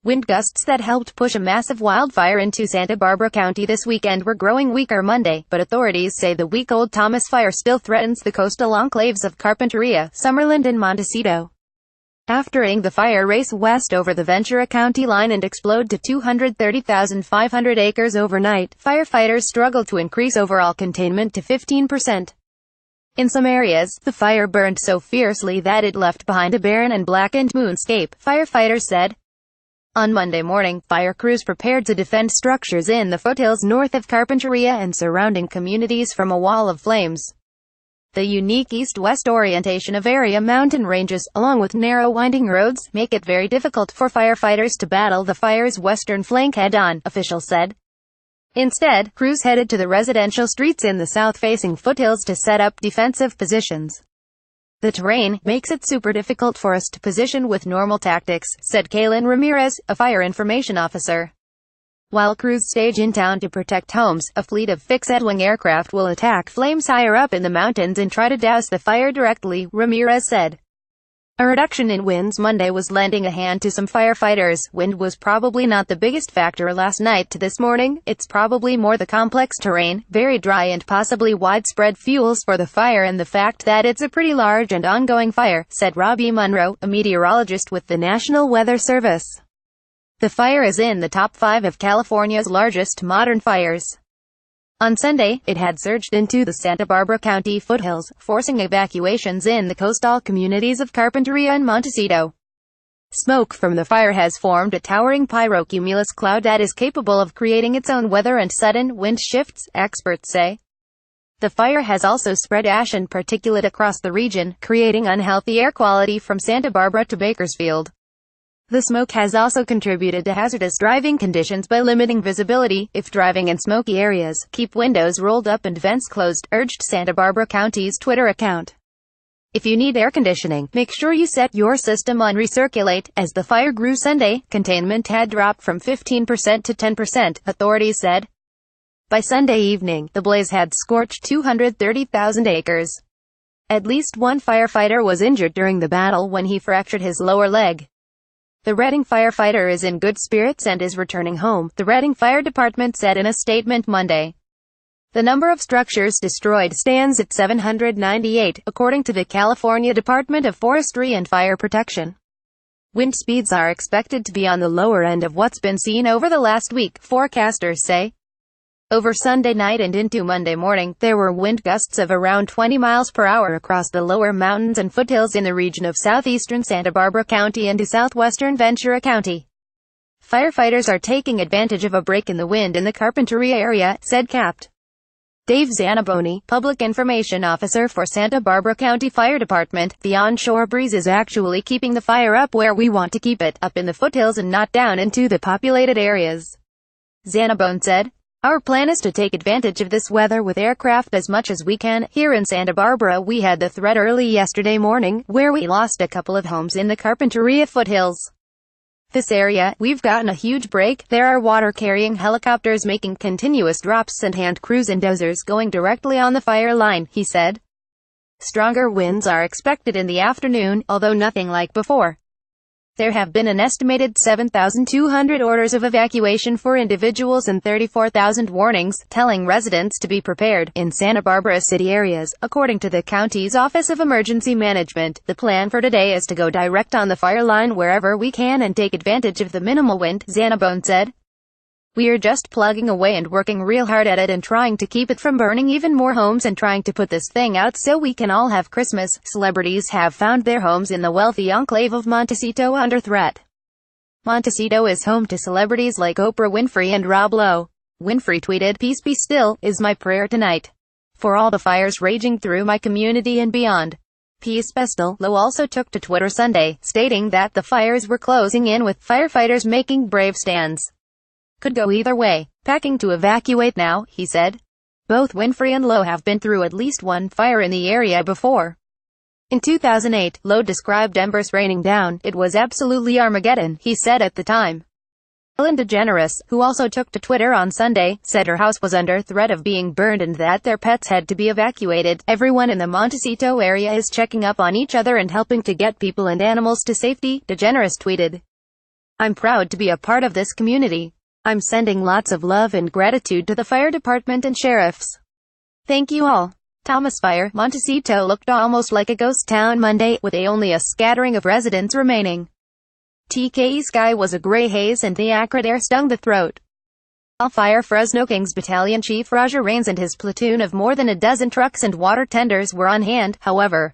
Wind gusts that helped push a massive wildfire into Santa Barbara County this weekend were growing weaker Monday, but authorities say the week-old Thomas fire still threatens the coastal enclaves of Carpinteria, Summerland and Montecito. After the fire race west over the Ventura County line and explode to 230,500 acres overnight, firefighters struggled to increase overall containment to 15%. In some areas, the fire burned so fiercely that it left behind a barren and blackened moonscape, firefighters said. On Monday morning, fire crews prepared to defend structures in the foothills north of Carpinteria and surrounding communities from a wall of flames. The unique east-west orientation of area mountain ranges, along with narrow winding roads, make it very difficult for firefighters to battle the fire's western flank head-on, officials said. Instead, crews headed to the residential streets in the south-facing foothills to set up defensive positions. The terrain makes it super difficult for us to position with normal tactics, said Kaylin Ramirez, a fire information officer. While crews stage in town to protect homes, a fleet of fixed-wing aircraft will attack flames higher up in the mountains and try to douse the fire directly, Ramirez said. A reduction in winds Monday was lending a hand to some firefighters. Wind was probably not the biggest factor last night to this morning. It's probably more the complex terrain, very dry and possibly widespread fuels for the fire and the fact that it's a pretty large and ongoing fire, said Robbie Monroe, a meteorologist with the National Weather Service. The fire is in the top 5 of California's largest modern fires. On Sunday, it had surged into the Santa Barbara County foothills, forcing evacuations in the coastal communities of Carpinteria and Montecito. Smoke from the fire has formed a towering pyrocumulus cloud that is capable of creating its own weather and sudden wind shifts, experts say. The fire has also spread ash and particulate across the region, creating unhealthy air quality from Santa Barbara to Bakersfield. The smoke has also contributed to hazardous driving conditions by limiting visibility. If driving in smoky areas, keep windows rolled up and vents closed, urged Santa Barbara County's Twitter account. If you need air conditioning, make sure you set your system on recirculate. As the fire grew Sunday, containment had dropped from 15% to 10%, authorities said. By Sunday evening, the blaze had scorched 230,000 acres. At least one firefighter was injured during the battle when he fractured his lower leg. The Redding firefighter is in good spirits and is returning home, the Redding Fire Department said in a statement Monday. The number of structures destroyed stands at 798, according to the California Department of Forestry and Fire Protection. Wind speeds are expected to be on the lower end of what's been seen over the last week, forecasters say. Over Sunday night and into Monday morning, there were wind gusts of around 20 miles per hour across the lower mountains and foothills in the region of southeastern Santa Barbara County and to southwestern Ventura County. Firefighters are taking advantage of a break in the wind in the Carpinteria area, said Capt. Dave Zanaboni, Public Information Officer for Santa Barbara County Fire Department. The onshore breeze is actually keeping the fire up where we want to keep it, up in the foothills and not down into the populated areas. Zanabone said. Our plan is to take advantage of this weather with aircraft as much as we can. Here in Santa Barbara we had the threat early yesterday morning, where we lost a couple of homes in the Carpinteria foothills. This area, we've gotten a huge break. There are water-carrying helicopters making continuous drops and hand crews and dozers going directly on the fire line, he said. Stronger winds are expected in the afternoon, although nothing like before. There have been an estimated 7,200 orders of evacuation for individuals and 34,000 warnings, telling residents to be prepared in Santa Barbara city areas, according to the county's Office of Emergency Management. The plan for today is to go direct on the fire line wherever we can and take advantage of the minimal wind, Zanabone said. We are just plugging away and working real hard at it and trying to keep it from burning even more homes and trying to put this thing out so we can all have Christmas. Celebrities have found their homes in the wealthy enclave of Montecito under threat. Montecito is home to celebrities like Oprah Winfrey and Rob Lowe. Winfrey tweeted, "Peace be still, is my prayer tonight. For all the fires raging through my community and beyond. Peace be still." Lowe also took to Twitter Sunday, stating that the fires were closing in with firefighters making brave stands. Could go either way. Packing to evacuate now, he said. Both Winfrey and Lowe have been through at least one fire in the area before. In 2008, Lowe described embers raining down. It was absolutely Armageddon, he said at the time. Ellen DeGeneres, who also took to Twitter on Sunday, said her house was under threat of being burned and that their pets had to be evacuated. Everyone in the Montecito area is checking up on each other and helping to get people and animals to safety, DeGeneres tweeted. I'm proud to be a part of this community. I'm sending lots of love and gratitude to the fire department and sheriffs. Thank you all. Thomas Fire, Montecito looked almost like a ghost town Monday, with only a scattering of residents remaining. TKE sky was a gray haze and the acrid air stung the throat. Fire Fresno Kings Battalion Chief Roger Rains and his platoon of more than a dozen trucks and water tenders were on hand. However,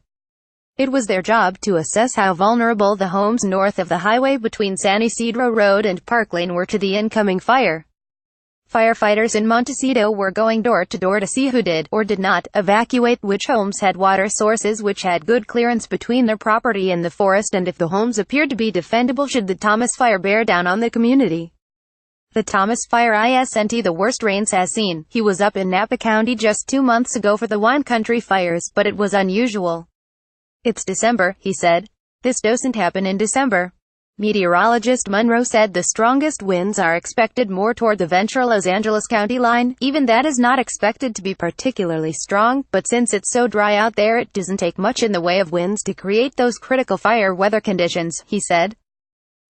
it was their job to assess how vulnerable the homes north of the highway between San Isidro Road and Park Lane were to the incoming fire. Firefighters in Montecito were going door to door to see who did, or did not, evacuate, which homes had water sources which had good clearance between their property and the forest, and if the homes appeared to be defendable should the Thomas Fire bear down on the community. The Thomas Fire isn't the worst Rains has seen. He was up in Napa County just 2 months ago for the wine country fires, but it was unusual. It's December, he said. This doesn't happen in December. Meteorologist Monroe said the strongest winds are expected more toward the Ventura-Los Angeles County line. Even that is not expected to be particularly strong, but since it's so dry out there it doesn't take much in the way of winds to create those critical fire weather conditions, he said.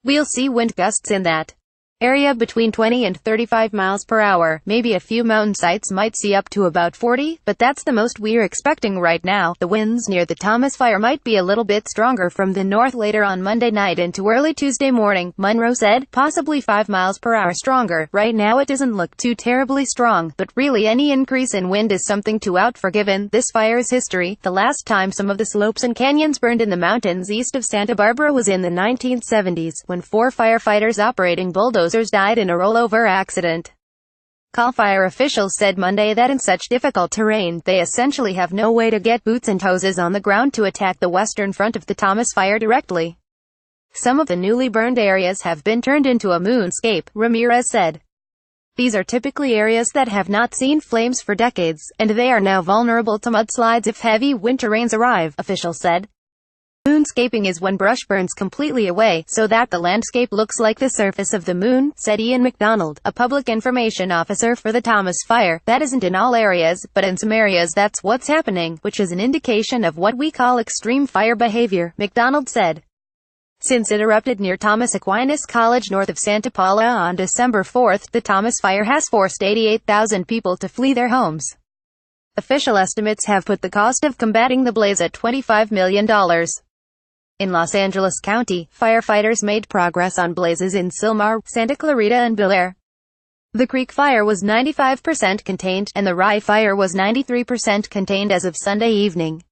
We'll see wind gusts in that area between 20 and 35 miles per hour. Maybe a few mountain sites might see up to about 40, but that's the most we're expecting right now. The winds near the Thomas Fire might be a little bit stronger from the north later on Monday night into early Tuesday morning, Monroe said, possibly 5 miles per hour stronger. Right now it doesn't look too terribly strong, but really any increase in wind is something to out for given this fire's history. The last time some of the slopes and canyons burned in the mountains east of Santa Barbara was in the 1970s, when 4 firefighters operating bulldozers died in a rollover accident. Cal Fire officials said Monday that in such difficult terrain, they essentially have no way to get boots and hoses on the ground to attack the western front of the Thomas Fire directly. Some of the newly burned areas have been turned into a moonscape, Ramirez said. These are typically areas that have not seen flames for decades, and they are now vulnerable to mudslides if heavy winter rains arrive, officials said. Moonscaping is when brush burns completely away, so that the landscape looks like the surface of the moon, said Ian McDonald, a public information officer for the Thomas Fire. That isn't in all areas, but in some areas that's what's happening, which is an indication of what we call extreme fire behavior, McDonald said. Since it erupted near Thomas Aquinas College north of Santa Paula on December 4, the Thomas Fire has forced 88,000 people to flee their homes. Official estimates have put the cost of combating the blaze at $25 million. In Los Angeles County, firefighters made progress on blazes in Silmar, Santa Clarita and Bel Air. The Creek Fire was 95% contained, and the Rye Fire was 93% contained as of Sunday evening.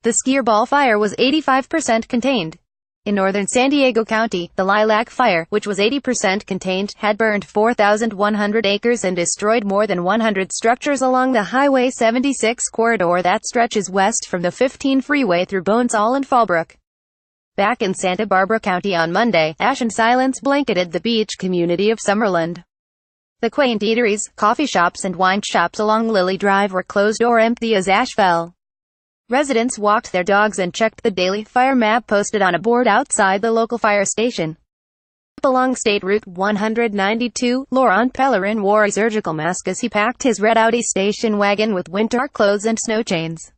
The Skier Ball Fire was 85% contained. In northern San Diego County, the Lilac Fire, which was 80% contained, had burned 4,100 acres and destroyed more than 100 structures along the Highway 76 corridor that stretches west from the 15 freeway through Bonesall and Fallbrook. Back in Santa Barbara County on Monday, ash and silence blanketed the beach community of Summerland. The quaint eateries, coffee shops and wine shops along Lily Drive were closed or empty as ash fell. Residents walked their dogs and checked the daily fire map posted on a board outside the local fire station. Along State Route 192, Laurent Pellerin wore a surgical mask as he packed his red Audi station wagon with winter clothes and snow chains.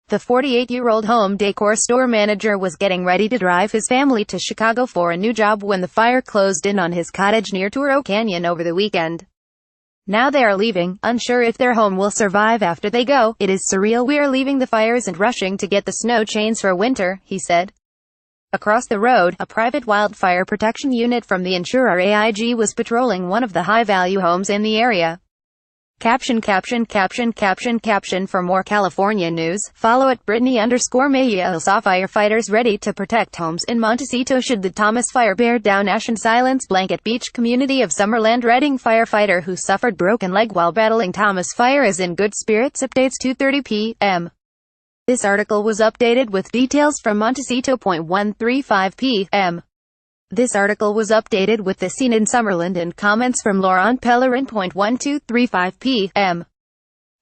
The 48-year-old home decor store manager was getting ready to drive his family to Chicago for a new job when the fire closed in on his cottage near Turo Canyon over the weekend. Now they are leaving, unsure if their home will survive after they go. It is surreal. We are leaving the fires and rushing to get the snow chains for winter, he said. Across the road, a private wildfire protection unit from the insurer AIG was patrolling one of the high-value homes in the area. Caption. For more California news, follow at Brittany_Mayel. Saw firefighters ready to protect homes in Montecito should the Thomas Fire bear down. Ash and silence blanket beach community of Summerland. Redding firefighter who suffered broken leg while battling Thomas Fire is in good spirits. Updates 2:30 p.m. This article was updated with details from Montecito. 1:35 p.m. This article was updated with the scene in Summerland and comments from Laurent Pellerin. 12:35 p.m.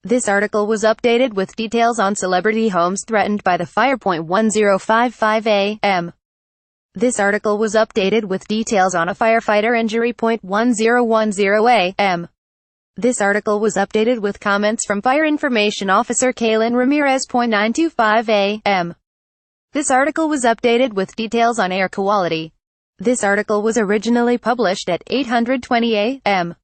This article was updated with details on celebrity homes threatened by the fire. 10:55 a.m. This article was updated with details on a firefighter injury. 10:10 a.m. This article was updated with comments from Fire Information Officer Kaylin Ramirez. 9:25 a.m. This article was updated with details on air quality. This article was originally published at 8:20 a.m.